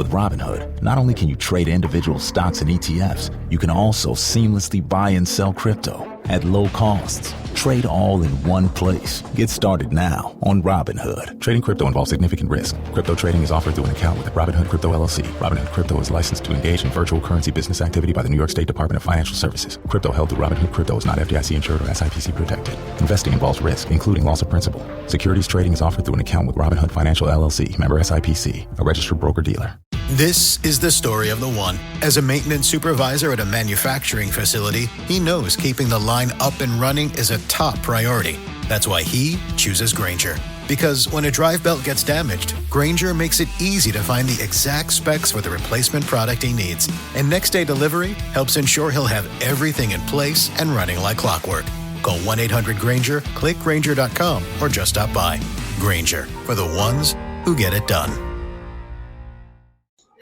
With Robinhood, not only can you trade individual stocks and ETFs, you can also seamlessly buy and sell crypto at low costs. Trade all in one place. Get started now on Robinhood. Trading crypto involves significant risk. Crypto trading is offered through an account with Robinhood Crypto LLC. Robinhood Crypto is licensed to engage in virtual currency business activity by the New York State Department of Financial Services. Crypto held through Robinhood Crypto is not FDIC insured or SIPC protected. Investing involves risk, including loss of principal. Securities trading is offered through an account with Robinhood Financial LLC, member SIPC, a registered broker-dealer. This is the story of the one. As a maintenance supervisor at a manufacturing facility, he knows keeping the line up and running is a top priority. That's why he chooses Grainger. Because when a drive belt gets damaged, Grainger makes it easy to find the exact specs for the replacement product he needs. And next day delivery helps ensure he'll have everything in place and running like clockwork. Call 1-800-GRAINGER, click Grainger.com, or just stop by. Grainger, for the ones who get it done.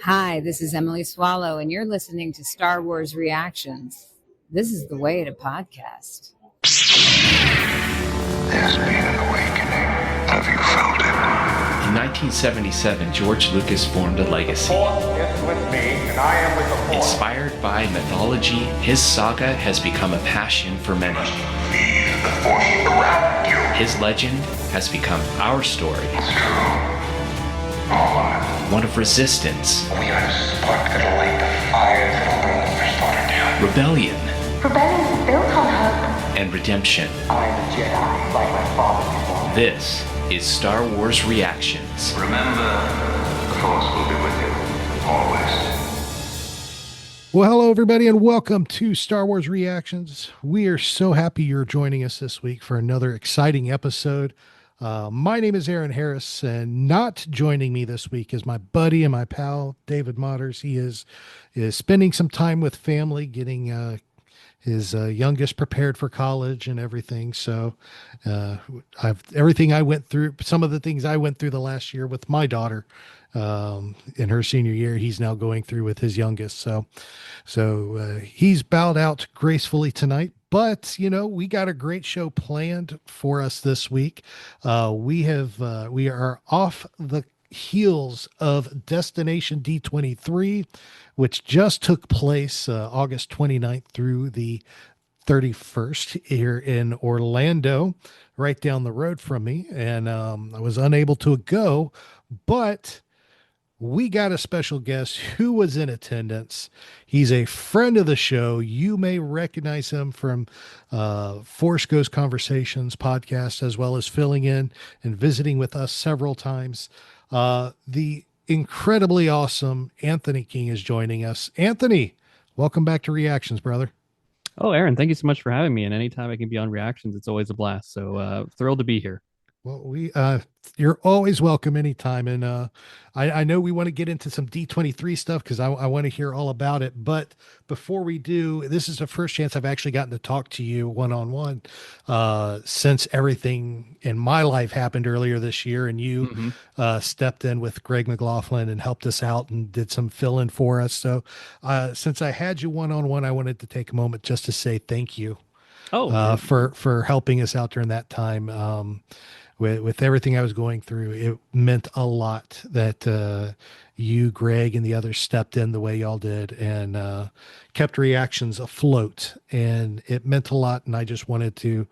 Hi, this is Emily Swallow, and you're listening to Star Wars Reactions. This is the way to podcast. There's been an awakening. Have you felt it? In 1977, George Lucas formed a legacy. Force is with me, and I am with the Force. Inspired by mythology, his saga has become a passion for many. Feel the Force around you. His legend has become our story. It's true. All. One of resistance. We are the spark that'll light the fire that'll burn the First Order down. Rebellion. Rebellion is built on hope. And redemption. I am a Jedi, like my father before. This is Star Wars Reactions. Remember, the Force will be with you, always. Well, hello, everybody, and welcome to Star Wars Reactions. We are so happy you're joining us this week for another exciting episode. My name is Aaron Harris, and not joining me this week is my buddy and my pal, David Motters. He is spending some time with family, getting his youngest prepared for college and everything. So everything I went through, some of the things I went through the last year with my daughter in her senior year, he's now going through with his youngest. So he's bowed out gracefully tonight. But, you know, we got a great show planned for us this week. We are off the heels of Destination D23, which just took place August 29th through the 31st here in Orlando, right down the road from me. And I was unable to go, but we got a special guest who was in attendance. He's a friend of the show. You may recognize him from Force Ghost Conversations podcast, as well as filling in and visiting with us several times. The incredibly awesome Anthony King is joining us. Anthony, welcome back to Reactions, brother. Oh, Aaron, thank you so much for having me. And anytime I can be on Reactions, it's always a blast. So thrilled to be here. Well, you're always welcome anytime. And I know we want to get into some D23 stuff because I want to hear all about it. But before we do, this is the first chance I've actually gotten to talk to you one-on-one since everything in my life happened earlier this year. And you stepped in with Greg McLaughlin and helped us out and did some fill-in for us. So since I had you one-on-one, I wanted to take a moment just to say thank you for helping us out during that time. With everything I was going through, it meant a lot that you, Greg, and the others stepped in the way y'all did and kept Reactions afloat. And it meant a lot. And I just wanted to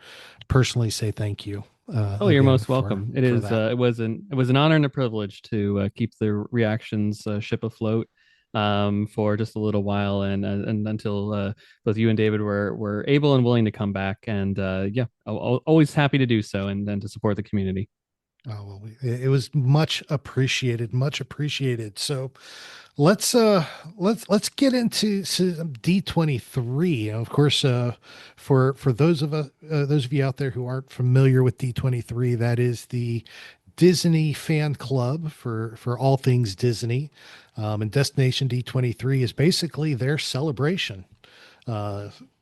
personally say thank you. You're most welcome. It was an honor and a privilege to keep the Reactions ship afloat for just a little while and until both you and David were able and willing to come back, and always happy to do so and to support the community. Oh, well, it was much appreciated. So let's get into some D23. Of course, for those of you out there who aren't familiar with D23, that is the Disney fan club for all things Disney. And Destination D23 is basically their celebration.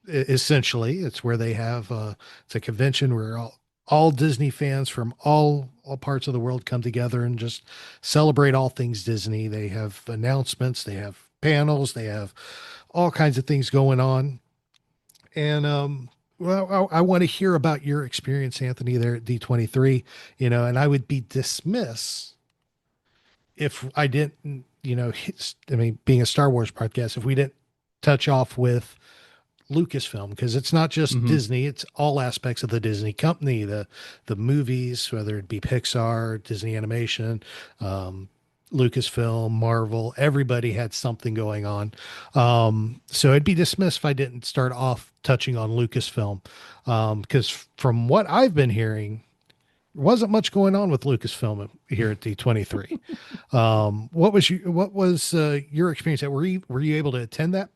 Essentially, it's where they have it's a convention where all Disney fans from all parts of the world come together and just celebrate all things Disney. They have announcements, they have panels, they have all kinds of things going on. And I want to hear about your experience, Anthony, there at D23, and I would be dismiss if I didn't, being a Star Wars podcast, if we didn't touch off with Lucasfilm, because it's not just Disney, it's all aspects of the Disney company, the movies, whether it be Pixar, Disney Animation, Lucasfilm, Marvel, everybody had something going on. So it'd be dismissed if I didn't start off touching on Lucasfilm, because from what I've been hearing, there wasn't much going on with Lucasfilm here at D23. What was your experience? Were you able to attend that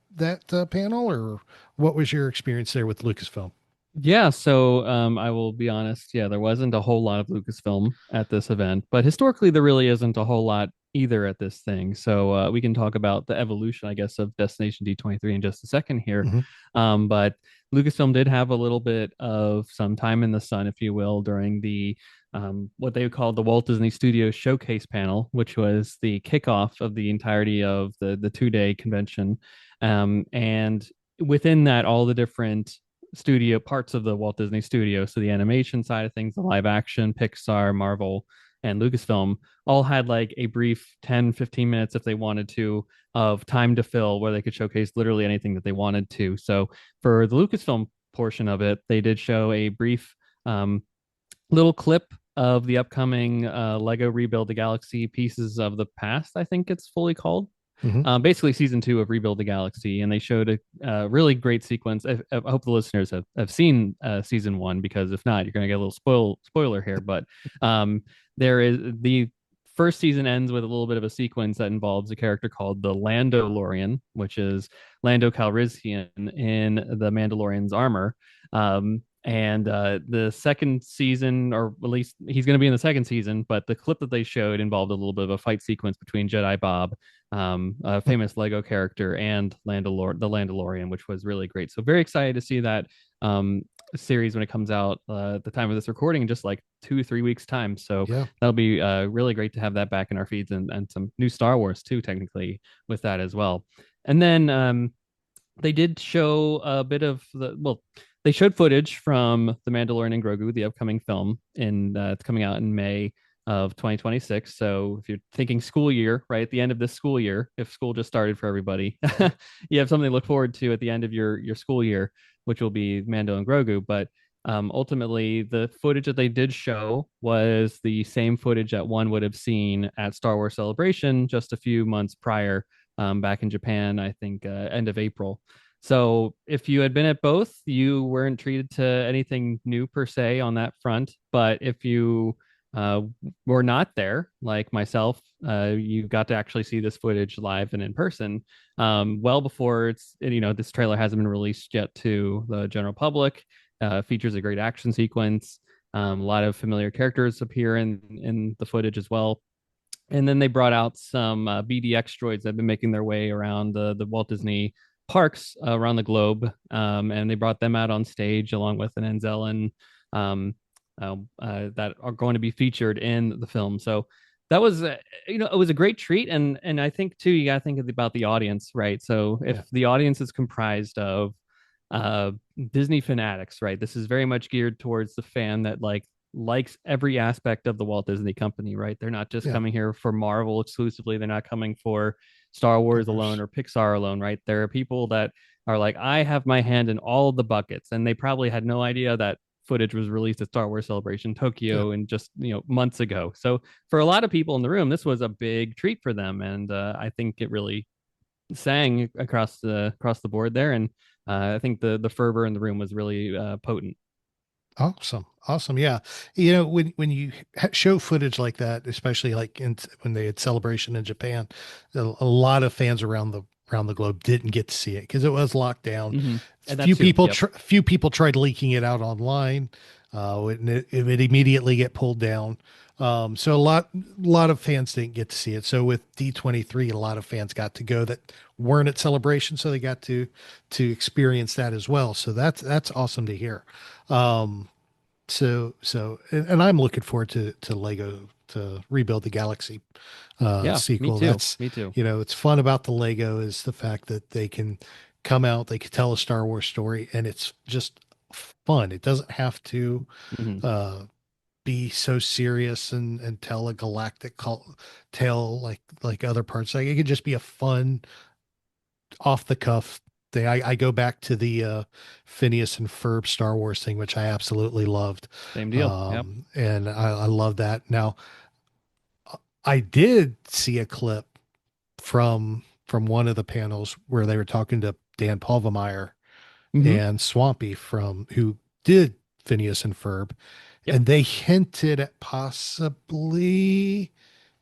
panel, or what was your experience there with Lucasfilm? Yeah, so I will be honest. Yeah, there wasn't a whole lot of Lucasfilm at this event, but historically, there really isn't a whole lot either at this thing. So we can talk about the evolution, I guess, of Destination D23 in just a second here. But Lucasfilm did have a little bit of some time in the sun, if you will, during the what they called the Walt Disney Studios Showcase panel, which was the kickoff of the entirety of the 2-day convention. And within that, all the different studio parts of the Walt Disney Studio, so the animation side of things, the live action, Pixar, Marvel, and Lucasfilm, all had like a brief 10-15 minutes, if they wanted to, of time to fill where they could showcase literally anything that they wanted to. So for the Lucasfilm portion of it, they did show a brief little clip of the upcoming Lego Rebuild the Galaxy Pieces of the Past, I think it's fully called. Basically season 2 of Rebuild the Galaxy, and they showed a really great sequence. I hope the listeners have seen season 1, because if not, you're going to get a little spoiler here. But there is the first season ends with a little bit of a sequence that involves a character called the Landolorian, which is Lando Calrissian in the Mandalorian's armor. And the second season, or at least he's going to be in the second season, but the clip that they showed involved a little bit of a fight sequence between Jedi Bob, a famous Lego character, and the Landalorian, which was really great. So very excited to see that series when it comes out at the time of this recording in just like 2-3 weeks time. So that'll be really great to have that back in our feeds, and some new Star Wars too, technically, with that as well. And then they did show a bit of they showed footage from The Mandalorian and Grogu, the upcoming film, it's coming out in May of 2026. So if you're thinking school year, right at the end of this school year, if school just started for everybody, you have something to look forward to at the end of your school year, which will be Mando and Grogu. But ultimately, the footage that they did show was the same footage that one would have seen at Star Wars Celebration just a few months prior, back in Japan, I think end of April. So if you had been at both, you weren't treated to anything new per se on that front. But if you were not there, like myself, you got to actually see this footage live and in person, well before this trailer hasn't been released yet to the general public. Features a great action sequence. A lot of familiar characters appear in the footage as well. And then they brought out some BDX droids that have been making their way around the Walt Disney parks around the globe, and they brought them out on stage along with an Anzellan that are going to be featured in the film. So that was it was a great treat, and I think too, you got to think about the audience, right? So if the audience is comprised of Disney fanatics, right, this is very much geared towards the fan that likes every aspect of the Walt Disney Company, right? They're not just coming here for Marvel exclusively. They're not coming for Star Wars alone or Pixar alone, right? There are people that are like, I have my hand in all of the buckets, and they probably had no idea that footage was released at Star Wars Celebration Tokyo and just months ago. So for a lot of people in the room, this was a big treat for them, and I think it really sang across the board there, and I think the fervor in the room was really potent. Awesome. Yeah. When you show footage like that, especially when they had Celebration in Japan, a lot of fans around the globe didn't get to see it because it was locked down. Few people tried leaking it out online. And it would immediately get pulled down. So a lot of fans didn't get to see it. So with D23, a lot of fans got to go that weren't at Celebration, so they got to experience that as well. So that's awesome to hear. So I'm looking forward to Lego to Rebuild the Galaxy sequel. Me too. It's fun about the Lego is the fact that they can come out, they can tell a Star Wars story, and it's just fun. It doesn't have to be so serious and tell a galactic tale like other parts. Like it could just be a fun off the cuff thing. I go back to the Phineas and Ferb Star Wars thing, which I absolutely loved. Same deal. Yep. And I love that. Now, I did see a clip from one of the panels where they were talking to Dan Pulvermeyer and Swampy from who did Phineas and Ferb, and they hinted at possibly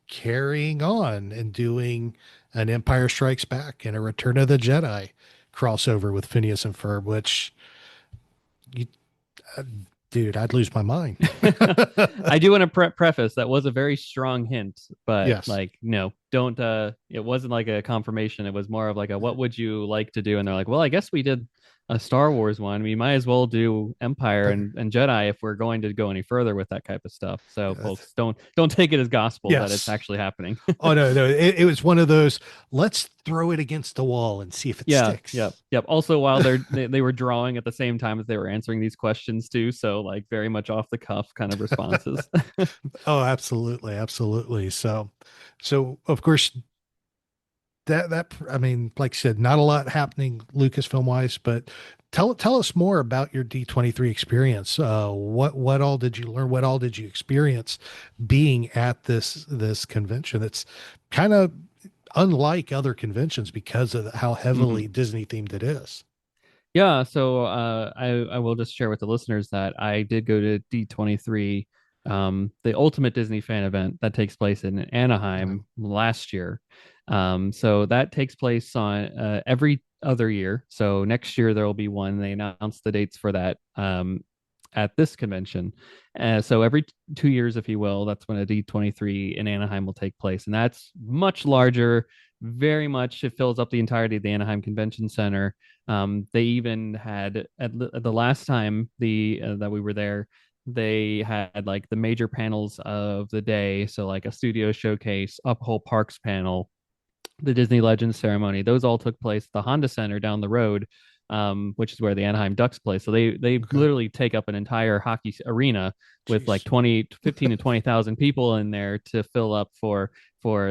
carrying on and doing an Empire Strikes Back and a Return of the Jedi crossover with Phineas and Ferb, which you, uh, dude, I'd lose my mind. I do want to preface that was a very strong hint, but yes. like, no, don't, it wasn't like a confirmation. It was more of like a, what would you like to do? And they're like, well, I guess we did a Star Wars one. We might as well do Empire and Jedi if we're going to go any further with that type of stuff. So folks, don't take it as gospel that it's actually happening. Oh no, it was one of those, let's throw it against the wall and see if it sticks. Yep. Also, while they were drawing at the same time as they were answering these questions too, so like very much off the cuff kind of responses. Oh, absolutely. So of course that I mean, like I said, not a lot happening Lucasfilm wise, but tell us more about your D23 experience. What all did you learn? What all did you experience being at this convention? It's kind of unlike other conventions because of how heavily Disney themed it is. Yeah, so I will just share with the listeners that I did go to D23, the Ultimate Disney Fan event that takes place in Anaheim last year. So that takes place on every other year. So next year there will be one. They announced the dates for that at this convention. So every 2 years, if you will, that's when a D23 in Anaheim will take place, and that's much larger. Very much, it fills up the entirety of the Anaheim Convention Center. They even had at the last time that we were there, they had like the major panels of the day. So like a studio showcase, a whole parks panel, the Disney Legends ceremony. Those all took place at the Honda Center down the road, which is where the Anaheim Ducks play. So they literally take up an entire hockey arena with like 15 to 20,000 people in there to fill up for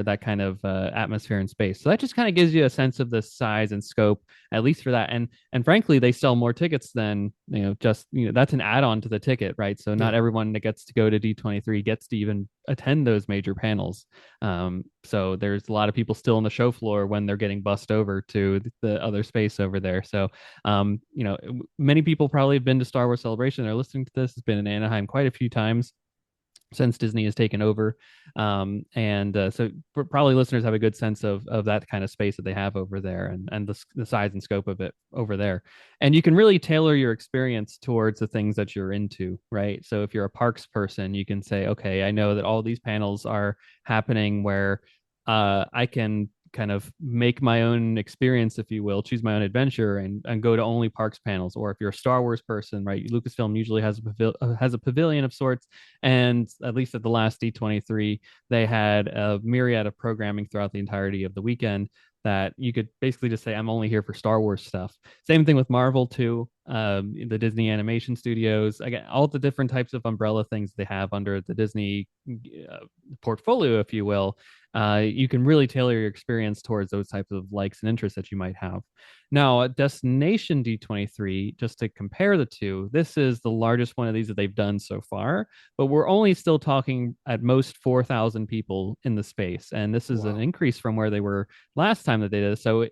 that kind of atmosphere and space. So that just kind of gives you a sense of the size and scope, at least for that. And frankly, they sell more tickets than, that's an add-on to the ticket, right? So not everyone that gets to go to D23 gets to even attend those major panels. So there's a lot of people still on the show floor when they're getting bussed over to the other space over there. So, many people probably have been to Star Wars Celebration. They're listening to this. It's been in Anaheim quite a few times since Disney has taken over. So probably listeners have a good sense of that kind of space that they have over there and the size and scope of it over there. And you can really tailor your experience towards the things that you're into, right? So if you're a parks person, you can say, okay, I know that all these panels are happening where I can kind of make my own experience, if you will, choose my own adventure and go to only parks panels. Or if you're a Star Wars person, right, Lucasfilm usually has a pavilion of sorts. And at least at the last D23, they had a myriad of programming throughout the entirety of the weekend that you could basically just say, I'm only here for Star Wars stuff. Same thing with Marvel too, the Disney Animation Studios, again, all the different types of umbrella things they have under the Disney portfolio, if you will. You can really tailor your experience towards those types of likes and interests that you might have. Now, at Destination D23, just to compare the two, this is the largest one of these that they've done so far, but we're only still talking at most 4,000 people in the space. And this is an increase from where they were last time that they did it. So,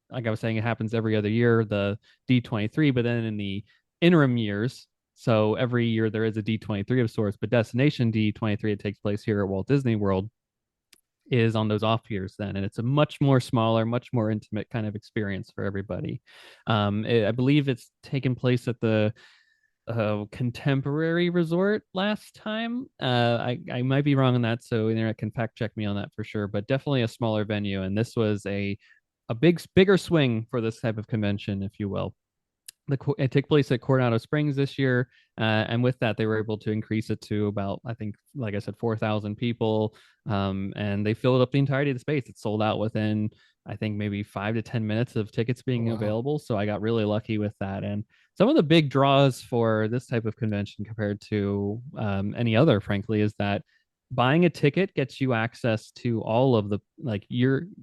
like I was saying, it happens every other year, the D23, but then in the interim years, so every year there is a D23 of sorts, but Destination D23, it takes place here at Walt Disney World, is on those off years then, and it's a much more smaller, much more intimate kind of experience for everybody. I believe it's taken place at the Contemporary Resort last time. I might be wrong on that, so internet can fact check me on that for sure, but definitely a smaller venue, and this was a bigger swing for this type of convention, if you will. It took place at Coronado Springs this year, and with that, they were able to increase it to about, I think, like I said, 4,000 people, and they filled up the entirety of the space. It sold out within, I think, maybe 5 to 10 minutes of tickets being available. So I got really lucky with that, and some of the big draws for this type of convention compared to any other, frankly, is that buying a ticket gets you access to all of the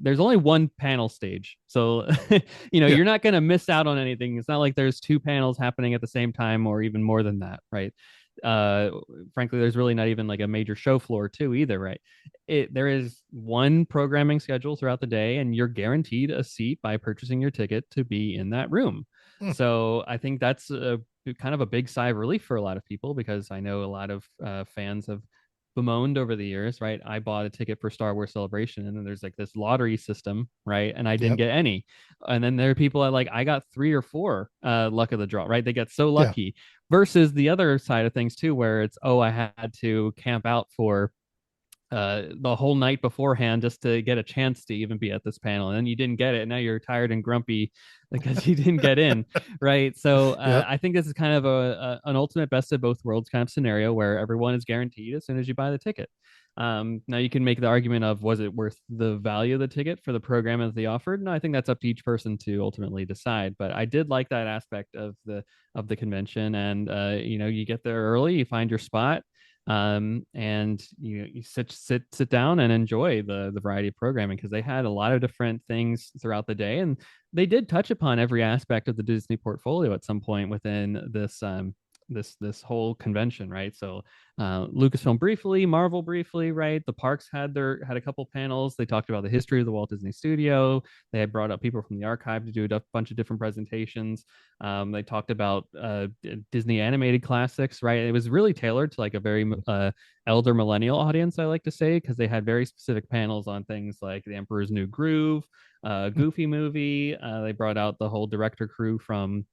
there's only one panel stage, so you're not going to miss out on anything. It's not like there's two panels happening at the same time or even more than that, right? Frankly, there's really not even like a major show floor too either, right? There is one programming schedule throughout the day, and you're guaranteed a seat by purchasing your ticket to be in that room. So I think that's kind of a big sigh of relief for a lot of people, because I know a lot of fans have bemoaned over the years, right? I bought a ticket for Star Wars Celebration, and then there's like this lottery system, right? And I didn't get any. And then there are people that I got 3 or 4 luck of the draw, right? They get so lucky. Versus the other side of things too, where it's, I had to camp out for the whole night beforehand just to get a chance to even be at this panel, and then you didn't get it, and now you're tired and grumpy because you didn't get in, right? So I think this is kind of an ultimate best of both worlds kind of scenario, where everyone is guaranteed as soon as you buy the ticket. Now you can make the argument of, was it worth the value of the ticket for the program that they offered? No, I think that's up to each person to ultimately decide. But I did like that aspect of the convention, and you get there early, you find your spot, and you sit down and enjoy the variety of programming, because they had a lot of different things throughout the day, and they did touch upon every aspect of the Disney portfolio at some point within this whole convention, right? So Lucasfilm briefly, Marvel briefly, right? The parks had a couple panels. They talked about the history of the Walt Disney Studio. They had brought up people from the archive to do a bunch of different presentations. They talked about Disney animated classics, right? It was really tailored to like a very elder millennial audience, I like to say, because they had very specific panels on things like The Emperor's New Groove, Goofy movie. They brought out the whole director crew from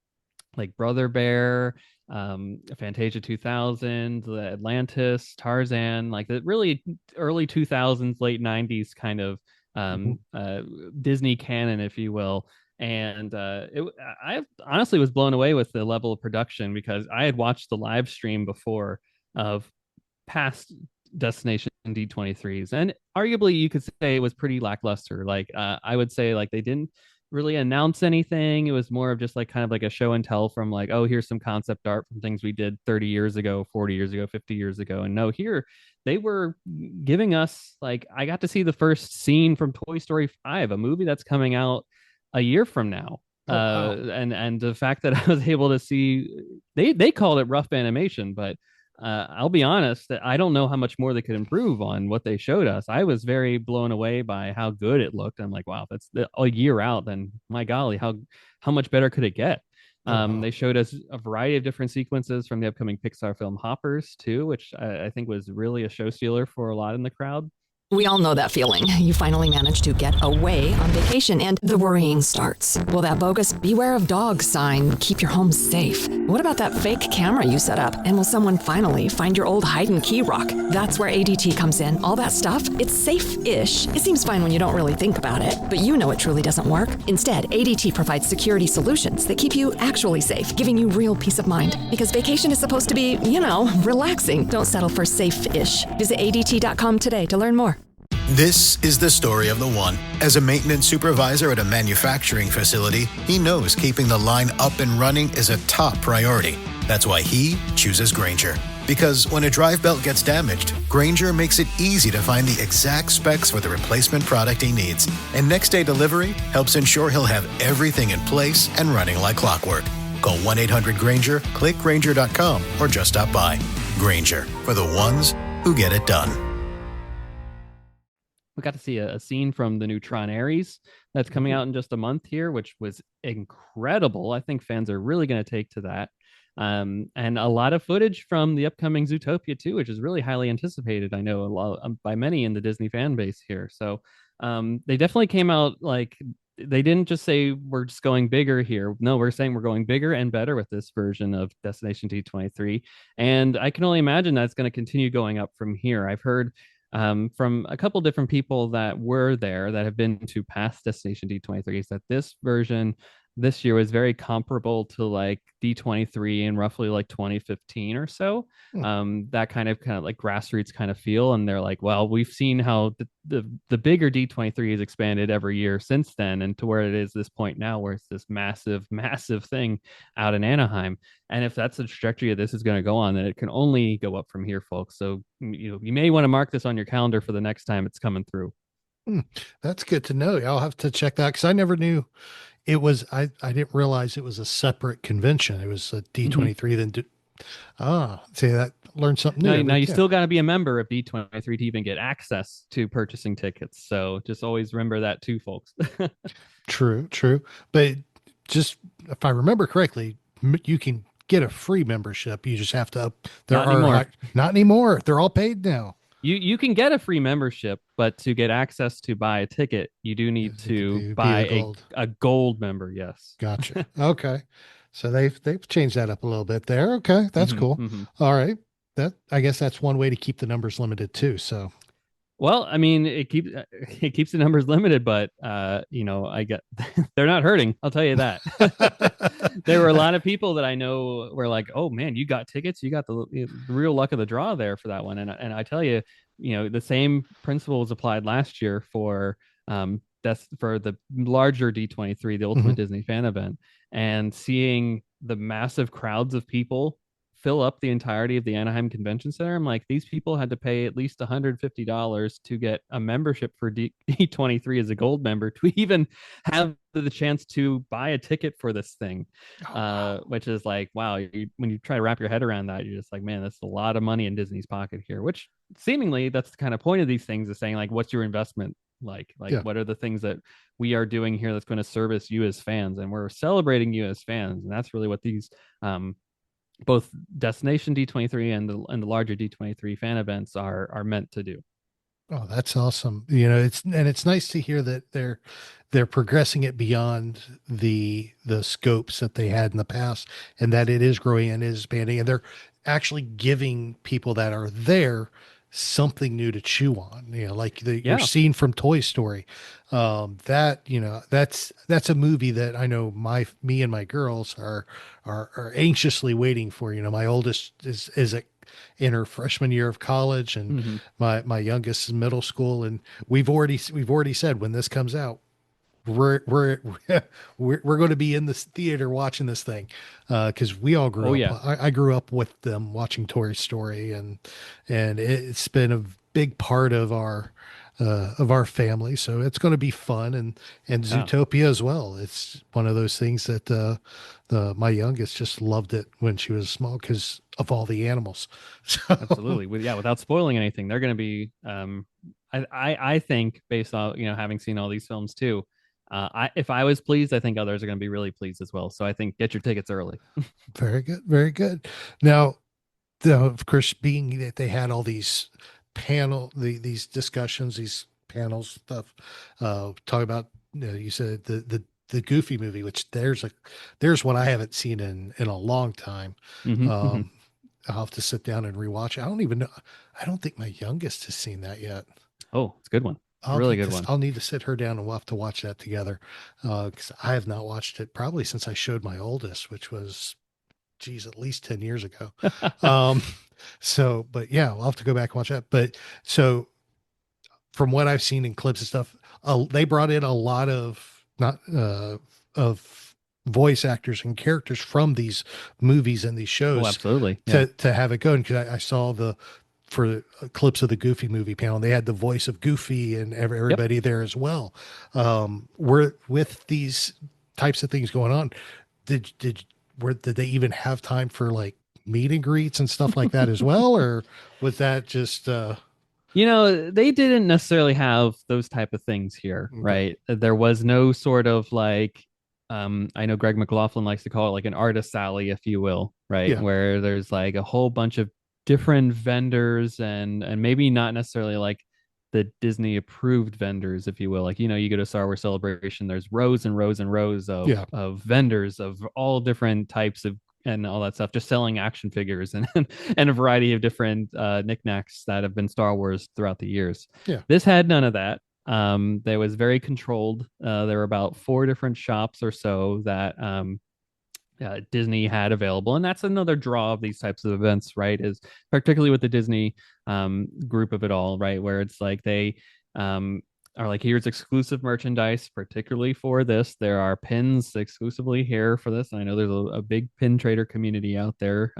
like Brother Bear, Fantasia 2000, the Atlantis, Tarzan, like the really early 2000s, late 90s kind of Disney canon, if you will. And I honestly was blown away with the level of production, because I had watched the live stream before of past Destination D23s, and arguably you could say it was pretty lackluster. Like I would say like they didn't really announce anything. It was more of just like kind of like a show and tell from like, oh, here's some concept art from things we did 30 years ago, 40 years ago, 50 years ago. And no, here they were giving us, like, I got to see the first scene from Toy Story 5, a movie that's coming out a year from now. Wow. And the fact that I was able to see, they called it rough animation, but I'll be honest, that I don't know how much more they could improve on what they showed us. I was very blown away by how good it looked. I'm like, wow, that's a year out. Then my golly, how much better could it get? They showed us a variety of different sequences from the upcoming Pixar film Hoppers too, which I think was really a show stealer for a lot in the crowd. We all know that feeling. You finally managed to get away on vacation and the worrying starts. Will that bogus "Beware of Dogs" sign keep your home safe? What about that fake camera you set up? And will someone finally find your old hide and key rock? That's where ADT comes in. All that stuff, it's safe-ish. It seems fine when you don't really think about it, but you know it truly doesn't work. Instead, ADT provides security solutions that keep you actually safe, giving you real peace of mind. Because vacation is supposed to be, relaxing. Don't settle for safe-ish. Visit ADT.com today to learn more. This is the story of the one. As a maintenance supervisor at a manufacturing facility, he knows keeping the line up and running is a top priority. That's why he chooses Grainger. Because when a drive belt gets damaged, Grainger makes it easy to find the exact specs for the replacement product he needs. And next day delivery helps ensure he'll have everything in place and running like clockwork. Call 1-800-GRAINGER, click Grainger.com, or just stop by. Grainger, for the ones who get it done. We got to see a scene from the new Tron Ares that's coming out in just a month here, which was incredible. I think fans are really going to take to that. And a lot of footage from the upcoming Zootopia 2, which is really highly anticipated, I know, a lot by many in the Disney fan base here. So they definitely came out like, they didn't just say we're just going bigger here. No, we're saying we're going bigger and better with this version of Destination D23. And I can only imagine that's going to continue going up from here. I've heard from a couple different people that were there that have been to past Destination D23s that this version this year was very comparable to like D23 in roughly like 2015 or so. That kind of like grassroots kind of feel. And they're like, well, we've seen how the bigger D23 has expanded every year since then, and to where it is this point now, where it's this massive, massive thing out in Anaheim. And if that's the trajectory of this is going to go on, then it can only go up from here, folks. So you may want to mark this on your calendar for the next time it's coming through. That's good to know. I'll have to check that, because I never knew it was. I didn't realize it was a separate convention. It was a D23. Then see, that learned something new. Now you still got to be a member of D23 to even get access to purchasing tickets. So just always remember that too, folks. True. But just if I remember correctly, you can get a free membership. You just have to. Not anymore. They're all paid now. You can get a free membership, but to get access to buy a ticket, you do need to buy a gold member. Yes. Gotcha. Okay. So they've changed that up a little bit there. Okay. That's cool. All right. I guess that's one way to keep the numbers limited too. So, well, I mean, it keeps the numbers limited, but I get they're not hurting. I'll tell you that. There were a lot of people that I know were like, "Oh man, you got tickets. You got the real luck of the draw there for that one." And I tell you, the same principle was applied last year for that's for the larger D23, the Ultimate Disney Fan Event, and seeing the massive crowds of people fill up the entirety of the Anaheim Convention Center. I'm like, these people had to pay at least $150 to get a membership for D23 as a gold member to even have the chance to buy a ticket for this thing. Which is like, wow, when you try to wrap your head around that, you're just like, man, that's a lot of money in Disney's pocket here, which seemingly that's the kind of point of these things, is saying like, what's your investment? What are the things that we are doing here that's going to service you as fans? And we're celebrating you as fans. And that's really what these, both Destination D23 and the larger D23 fan events are meant to do. Oh, that's awesome. It's nice to hear that they're progressing it beyond the scopes that they had in the past, and that it is growing and is expanding, and they're actually giving people that are there something new to chew on, like your scene from Toy Story. That's a movie that I know me and my girls are anxiously waiting for. My oldest is in her freshman year of college, and my youngest is middle school, and we've already said, when this comes out, we're going to be in this theater watching this thing, because we all grew up. I grew up with them watching Toy Story, and it's been a big part of our family. So it's going to be fun, and Zootopia as well. It's one of those things that my youngest just loved it when she was small because of all the animals. So. Absolutely, without spoiling anything, they're going to be. I think, based on having seen all these films too. If I was pleased, I think others are going to be really pleased as well. So I think get your tickets early. Very good. Very good. Now, of course, being that they had all these these discussions, these panels stuff, talk about, you said the Goofy movie, which there's one I haven't seen in a long time. I'll have to sit down and rewatch it. I don't even know. I don't think my youngest has seen that yet. Oh, it's a good one. Really good one. I'll need to sit her down and we'll have to watch that together, because I have not watched it probably since I showed my oldest, which was, at least 10 years ago. But yeah, I'll have to go back and watch that. But so from what I've seen in clips and stuff, they brought in a lot of voice actors and characters from these movies and these shows. Oh, absolutely. To have it going. Cause I saw for clips of the Goofy movie panel, they had the voice of Goofy and everybody there as well. With these types of things going on, did they even have time for like meet and greets and stuff like that as well? Or was that just, they didn't necessarily have those type of things here, right? There was no sort of like, I know Greg McLaughlin likes to call it like an artist alley, if you will, right? Yeah. Where there's like a whole bunch of different vendors and maybe not necessarily like the Disney approved vendors, if you will. Like, you go to Star Wars Celebration, there's rows and rows and rows of vendors of all different types of and all that stuff, just selling action figures and a variety of different knickknacks that have been Star Wars throughout the years. Yeah. This had none of that. There was very controlled. There were about 4 different shops or so that Disney had available, and that's another draw of these types of events, right? Is particularly with the Disney group of it all, right? Where it's like they are like, here's exclusive merchandise, particularly for this. There are pins exclusively here for this. I know there's a big pin trader community out there,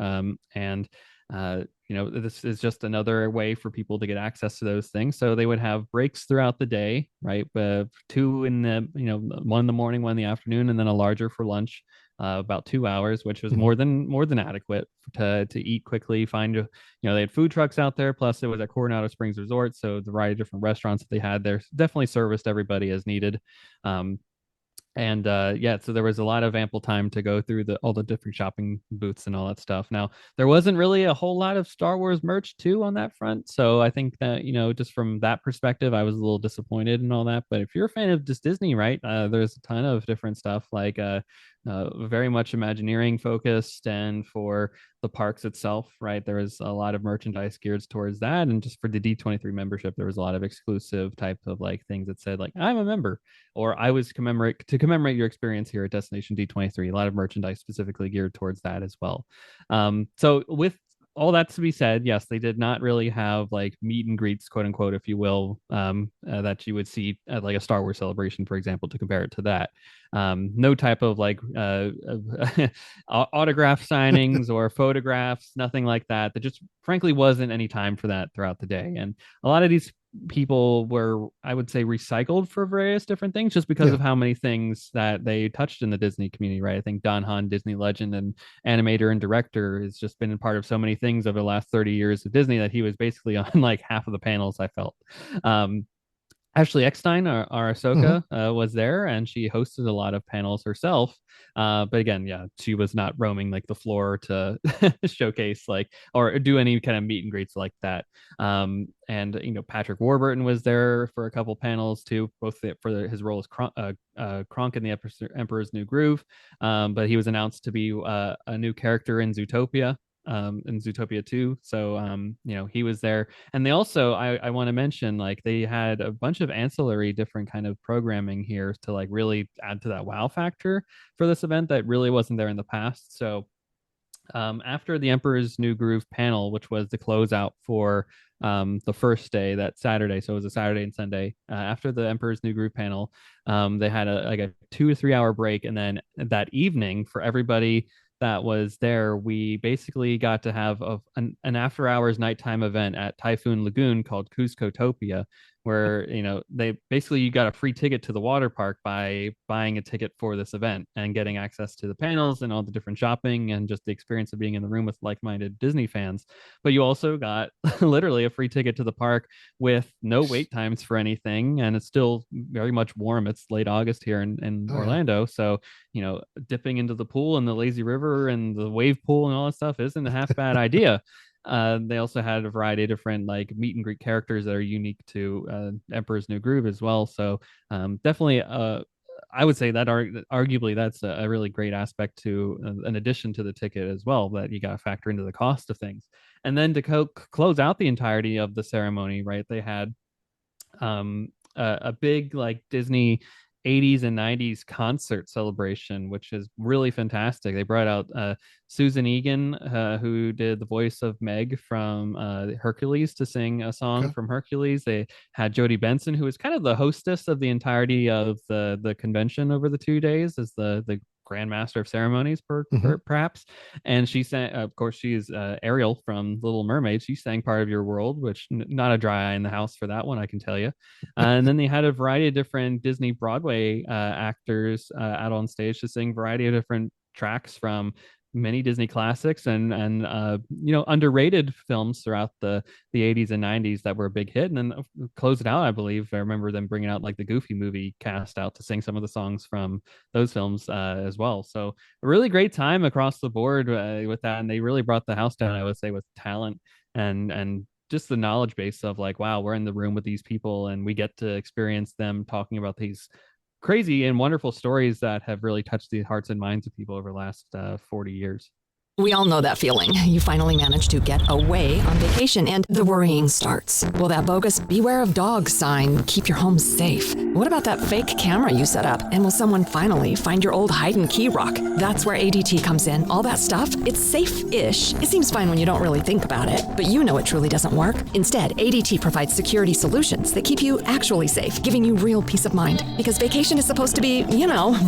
and this is just another way for people to get access to those things. So they would have breaks throughout the day, right? 2 in the 1 in the morning, 1 in the afternoon, and then a larger for lunch. About 2 hours, which was more than adequate to eat quickly. Find they had food trucks out there. Plus, it was at Coronado Springs Resort, so the variety of different restaurants that they had there definitely serviced everybody as needed. So there was a lot of ample time to go through all the different shopping booths and all that stuff. Now, there wasn't really a whole lot of Star Wars merch too on that front. So I think that, just from that perspective, I was a little disappointed and all that. But if you're a fan of just Disney, right, there's a ton of different stuff like very much Imagineering focused, and for the parks itself, right, there was a lot of merchandise geared towards that. And just for the D23 membership, there was a lot of exclusive type of like things that said like, I'm a member, or I was to commemorate your experience here at Destination D23. A lot of merchandise specifically geared towards that as well. So with all that to be said, yes, they did not really have like meet and greets, quote unquote, if you will, that you would see at like a Star Wars celebration, for example, to compare it to that. No type of like autograph signings or photographs, nothing like that. There just frankly wasn't any time for that throughout the day. And a lot of these people were, I would say, recycled for various different things just because of how many things that they touched in the Disney community, right? I think Don Hahn, Disney legend and animator and director, has just been a part of so many things over the last 30 years of Disney that he was basically on like half of the panels, I felt. Ashley Eckstein, our Ahsoka, was there, and she hosted a lot of panels herself. But again, she was not roaming like the floor to showcase like or do any kind of meet and greets like that. And Patrick Warburton was there for a couple panels too, both for his role as Kronk in the Emperor's New Groove. But he was announced to be a new character in Zootopia. In Zootopia 2. So, he was there. And they also, I want to mention, like, they had a bunch of ancillary different kind of programming here to like really add to that wow factor for this event that really wasn't there in the past. So, after the Emperor's New Groove panel, which was the closeout for the first day, that Saturday, so it was a Saturday and Sunday, after the Emperor's New Groove panel, they had a 2 to 3 hour break. And then that evening, for everybody that was there, we basically got to have an after hours nighttime event at Typhoon Lagoon called Cuscotopia, where you got a free ticket to the water park by buying a ticket for this event and getting access to the panels and all the different shopping and just the experience of being in the room with like-minded Disney fans. But you also got literally a free ticket to the park with no wait times for anything, and it's still very much warm. It's late August here in Orlando, so dipping into the pool and the lazy river and the wave pool and all that stuff isn't a half bad idea. They also had a variety of different like meet and greet characters that are unique to Emperor's New Groove as well. So definitely, I would say that arguably that's a really great aspect to an addition to the ticket as well, that you got to factor into the cost of things. And then to close out the entirety of the ceremony, right? They had a big like Disney 80s and 90s concert celebration, which is really fantastic. They brought out Susan Egan, who did the voice of Meg from Hercules, to sing a song from Hercules. They had Jodie Benson, who was kind of the hostess of the entirety of the convention over the 2 days as the Grandmaster of Ceremonies, perhaps. And she sang, of course, she's Ariel from Little Mermaid. She sang Part of Your World, which not a dry eye in the house for that one, I can tell you. And then they had a variety of different Disney Broadway actors out on stage to sing a variety of different tracks from many Disney classics and underrated films throughout the 80s and 90s that were a big hit. And then close it out, I believe I remember them bringing out like the Goofy movie cast out to sing some of the songs from those films as well. So a really great time across the board with that, and they really brought the house down, I would say, with talent and just the knowledge base of like, wow, we're in the room with these people and we get to experience them talking about these crazy and wonderful stories that have really touched the hearts and minds of people over the last 40 years. We all know that feeling. You finally manage to get away on vacation and the worrying starts. Will that bogus "Beware of Dogs" sign keep your home safe? What about that fake camera you set up? And will someone finally find your old hide and key rock? That's where ADT comes in. All that stuff, it's safe-ish. It seems fine when you don't really think about it, but you know it truly doesn't work. Instead, ADT provides security solutions that keep you actually safe, giving you real peace of mind. Because vacation is supposed to be,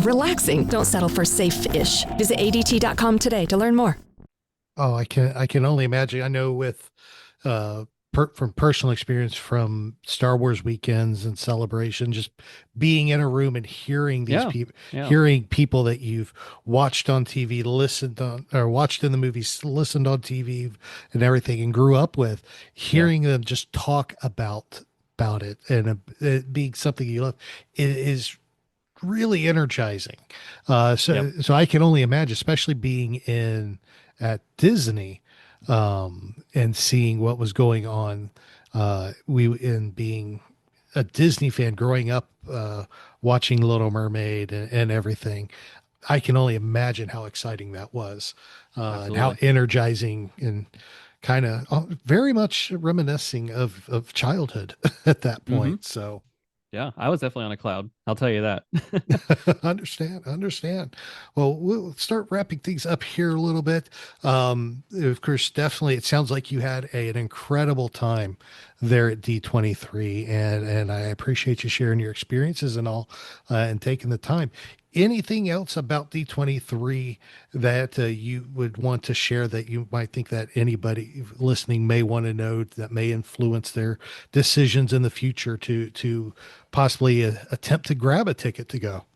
relaxing. Don't settle for safe-ish. Visit ADT.com today to learn more. Oh, I can only imagine. I know with from personal experience from Star Wars weekends and celebration, just being in a room and hearing these people, hearing people that you've watched on TV, listened on, or watched in the movies, listened on TV and everything, and grew up with, hearing them just talk about it and it being something you love, it is really energizing. So I can only imagine, especially being at Disney, and seeing what was going on. Being a Disney fan growing up, watching Little Mermaid and everything, I can only imagine how exciting that was, and how energizing and kind of very much reminiscing of childhood at that point. Mm-hmm. So yeah, I was definitely on a cloud. I'll tell you that. Understand. Well, we'll start wrapping things up here a little bit. Of course, definitely, it sounds like you had an incredible time there at D23, and I appreciate you sharing your experiences and all, and taking the time. Anything else about D23 that you would want to share that you might think that anybody listening may want to know, that may influence their decisions in the future to possibly attempt to grab a ticket to go?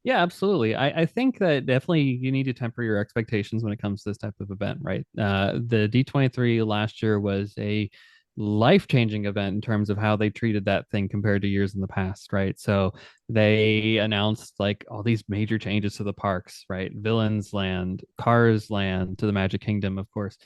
Yeah, absolutely. I think that definitely you need to temper your expectations when it comes to this type of event, right? The D23 last year was a life-changing event in terms of how they treated that thing compared to years in the past, right? So they announced like all these major changes to the parks, right? Villains Land, Cars Land, to the Magic Kingdom, of course,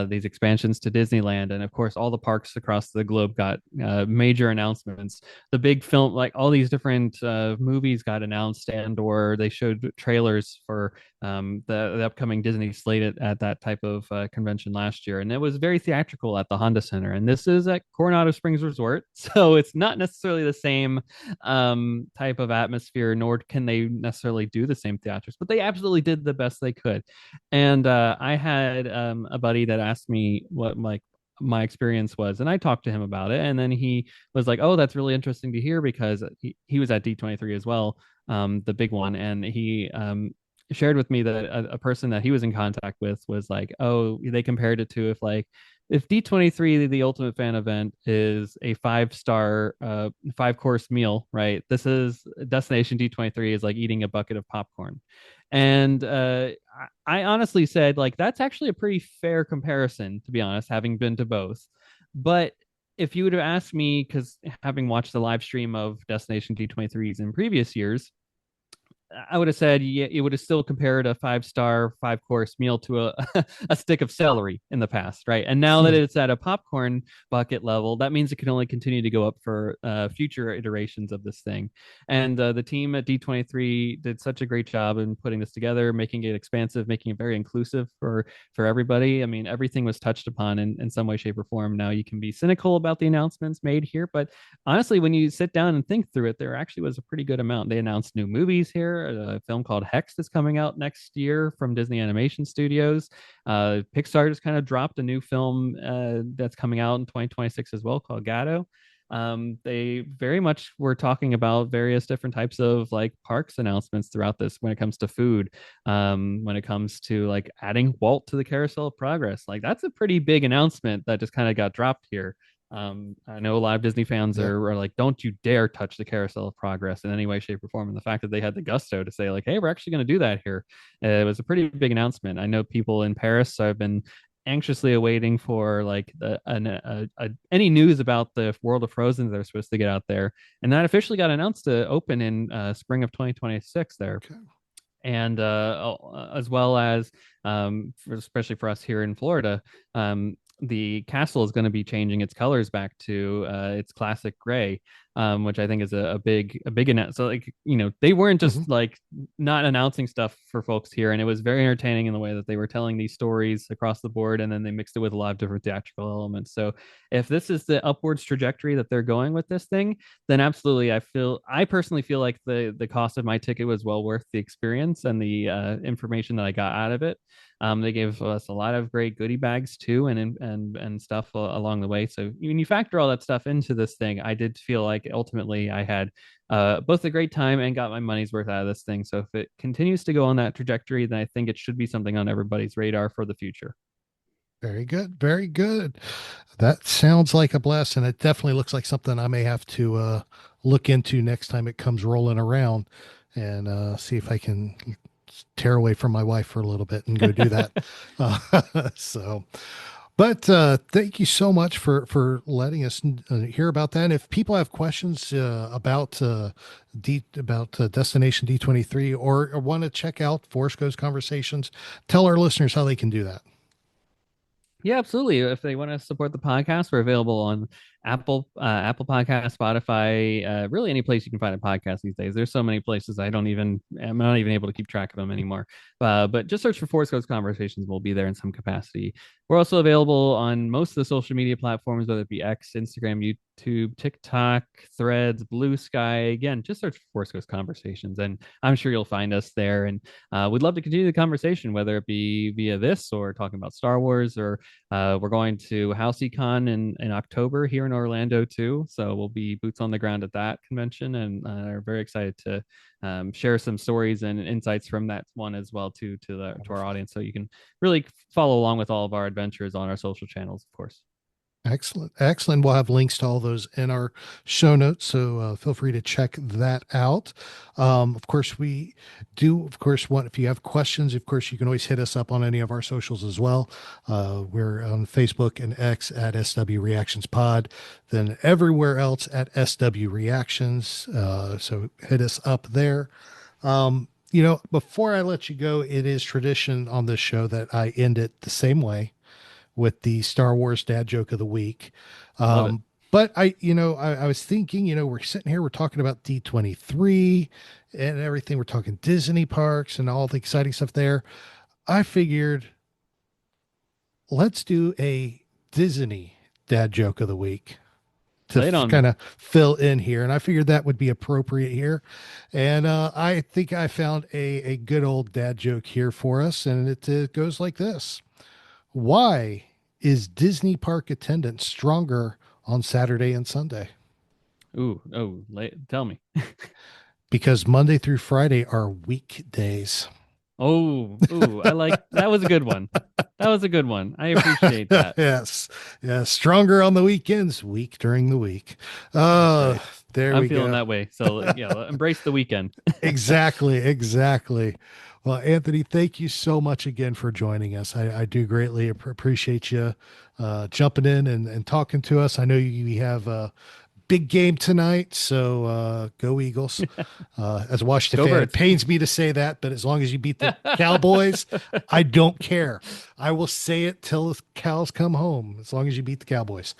these expansions to Disneyland, and of course all the parks across the globe got major announcements. The big film, like all these different movies got announced, and or they showed trailers for the upcoming Disney slate at that type of convention last year, and it was very theatrical at the Honda Center. And this is at Coronado Springs Resort, so it's not necessarily the same type of atmosphere, nor can they necessarily do the same theatrics, but they absolutely did the best they could. And I had a buddy that asked me what my experience was, and I talked to him about it, and then he was like, oh, that's really interesting to hear, because he was at D23 as well, the big one, and he shared with me that a person that he was in contact with was like, oh, they compared it to if D23, the ultimate fan event, is a 5-star 5-course meal, right? This is Destination D23 is like eating a bucket of popcorn. And I honestly said, like, that's actually a pretty fair comparison, to be honest, having been to both. But if you would have asked me, because having watched the live stream of Destination D23s in previous years, I would have said, yeah, it would have still compared a 5-star 5-course meal to a stick of celery in the past, right? And now that it's at a popcorn bucket level, that means it can only continue to go up for future iterations of this thing. And the team at D23 did such a great job in putting this together, making it expansive, making it very inclusive for everybody. I mean, everything was touched upon in some way, shape, or form. Now, you can be cynical about the announcements made here, but honestly, when you sit down and think through it, there actually was a pretty good amount. They announced new movies here. A film called Hex is coming out next year from Disney Animation Studios. Pixar just kind of dropped a new film that's coming out in 2026 as well, called Gato. They very much were talking about various different types of like parks announcements throughout this, when it comes to food, when it comes to like adding Walt to the Carousel of Progress. Like, that's a pretty big announcement that just kind of got dropped here. I know a lot of Disney fans are like, don't you dare touch the Carousel of Progress in any way, shape, or form. And the fact that they had the gusto to say like, hey, we're actually going to do that here, it was a pretty big announcement. I know people in Paris, so I've been anxiously awaiting for like any news about the World of Frozen that are supposed to get out there, and that officially got announced to open in spring of 2026 there. Okay. And as well as especially for us here in Florida, the castle is going to be changing its colors back to its classic gray. which I think is a big announcement. So like, they weren't just like not announcing stuff for folks here, and it was very entertaining in the way that they were telling these stories across the board, and then they mixed it with a lot of different theatrical elements. So if this is the upwards trajectory that they're going with this thing, then absolutely, I personally feel like the cost of my ticket was well worth the experience and the information that I got out of it. They gave us a lot of great goodie bags too, and stuff along the way. So when you factor all that stuff into this thing, I did feel like ultimately I had both a great time and got my money's worth out of this thing. So if it continues to go on that trajectory, then I think it should be something on everybody's radar for the future. Very good. Very good. That sounds like a blast. And it definitely looks like something I may have to look into next time it comes rolling around, and see if I can tear away from my wife for a little bit and go do that. But thank you so much for letting us hear about that. And if people have questions about Destination D23 or want to check out Force Goes Conversations, tell our listeners how they can do that. Yeah, absolutely. If they want to support the podcast, we're available on Apple Podcast, Spotify, really any place you can find a podcast these days. There's so many places I'm not even able to keep track of them anymore. But just search for Force Coast Conversations. We'll be there in some capacity. We're also available on most of the social media platforms, whether it be X, Instagram, YouTube, TikTok, Threads, Blue Sky. Again, just search for Force Coast Conversations, and I'm sure you'll find us there. And we'd love to continue the conversation, whether it be via this or talking about Star Wars, or we're going to HouseCon in October here in Orlando too. So we'll be boots on the ground at that convention, and are very excited to share some stories and insights from that one as well to our audience. So you can really follow along with all of our adventures on our social channels, of course. Excellent. We'll have links to all those in our show notes, so feel free to check that out. Of course, we do, if you have questions, of course, you can always hit us up on any of our socials as well. We're on Facebook and X at SW Reactions Pod, then everywhere else at SW Reactions. So hit us up there. Before I let you go, it is tradition on this show that I end it the same way, with the Star Wars dad joke of the week. But I was thinking, we're sitting here, we're talking about D23 and everything. We're talking Disney parks and all the exciting stuff there. I figured, let's do a Disney dad joke of the week to kind of fill in here. And I figured that would be appropriate here. And I think I found a good old dad joke here for us. And it goes like this. Why is Disney park attendance stronger on Saturday and Sunday? Tell me. Because Monday through Friday are weekdays. I like that. Was a good one. That was a good one. I appreciate that. Yes. Stronger on the weekends, weak during the week. There I'm feeling that way. So embrace the weekend. Exactly. Well, Anthony, thank you so much again for joining us. I do greatly appreciate you jumping in and talking to us. I know you have a big game tonight, so go Eagles. As a Washington fan, it pains me to say that, but as long as you beat the Cowboys, I don't care. I will say it till the cows come home, as long as you beat the Cowboys.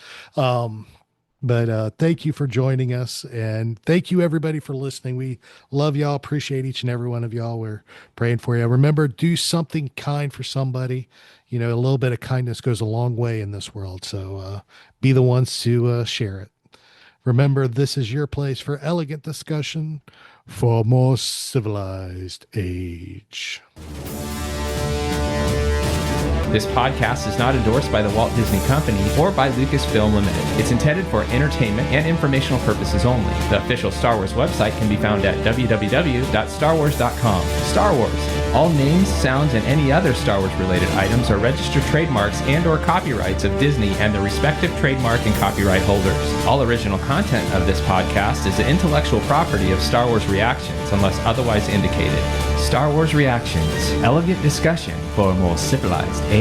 But thank you for joining us, and thank you everybody for listening. We love y'all, appreciate each and every one of y'all. We're praying for you. Remember, do something kind for somebody. A little bit of kindness goes a long way in this world. So be the ones to share it. Remember, this is your place for elegant discussion for a more civilized age. This podcast is not endorsed by the Walt Disney Company or by Lucasfilm Limited. It's intended for entertainment and informational purposes only. The official Star Wars website can be found at www.starwars.com. Star Wars. All names, sounds, and any other Star Wars related items are registered trademarks and or copyrights of Disney and the respective trademark and copyright holders. All original content of this podcast is the intellectual property of Star Wars Reactions unless otherwise indicated. Star Wars Reactions. Elegant discussion for a more civilized age.